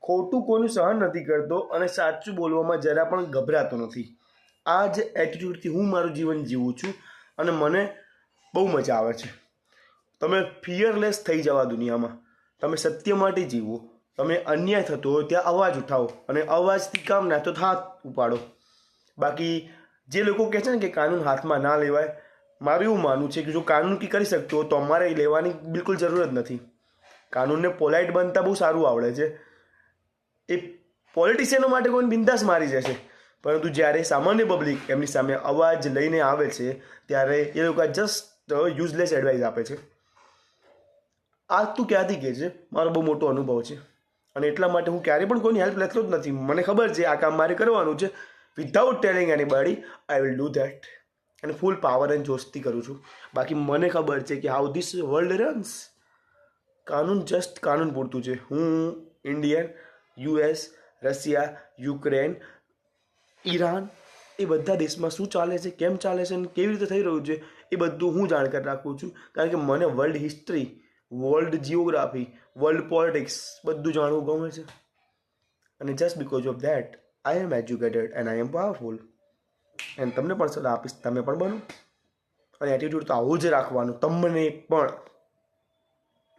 ખોટું કોઈનું સહન નથી કરતો અને સાચું બોલવામાં જરા પણ ગભરાતો નથી. આ જ એટીટ્યૂડથી હું મારું જીવન જીવું છું અને મને બહુ મજા આવે છે. તમે ફિયરલેસ થઈ જાઓ આ દુનિયામાં. તમે સત્ય માટે જીવો. તમે અન્યાય થતો હોય ત્યાં અવાજ ઉઠાવો અને અવાજથી કામ ના તો હાથ ઉપાડો. બાકી જે લોકો કહે છે ને કે કાનૂન હાથમાં ના લેવાય, મારું એવું માનવું છે કે જો કાનૂન કરી શકતો હોય તો અમારે લેવાની બિલકુલ જરૂર જ નથી. કાનૂનને પોલાઇટ બનતા બહુ સારું આવડે છે. એ પોલિટિશિયનો માટે કોઈને બિંદાસ મારી જશે, પરંતુ જ્યારે સામાન્ય પબ્લિક એમની સામે અવાજ લઈને આવે છે ત્યારે એ લોકો જસ્ટ યુઝલેસ એડવાઇસ આપે છે. આ તું ક્યાંથી કહે છે? મારો બહુ મોટો અનુભવ છે અને એટલા માટે હું ક્યારેય પણ કોઈની હેલ્પ લેતો જ નથી. મને ખબર છે આ કામ મારે કરવાનું છે. Without telling anybody I will do that. અને ફૂલ પાવર એન્ડ જોશથી કરું છું. બાકી મને ખબર છે કે હાઉ ધીસ વર્લ્ડ રન્સ. કાનૂન જસ્ટ કાનૂન પૂરતું છે. હું Indian, US, Russia, Ukraine, Iran એ બધા દેશમાં શું ચાલે છે, કેમ ચાલે છે અને કેવી રીતે થઈ રહ્યું છે એ બધું હું જાણકારી રાખું છું. કારણ કે મને world history, world geography, world politics બધું જાણવું ગમે છે. અને just because of that I am educated and I am powerful. And તમને પણ સલાહ આપીશ, તમે પણ બનો. અને એટીટ્યૂડ તો આવું જ રાખવાનું તમને પણ.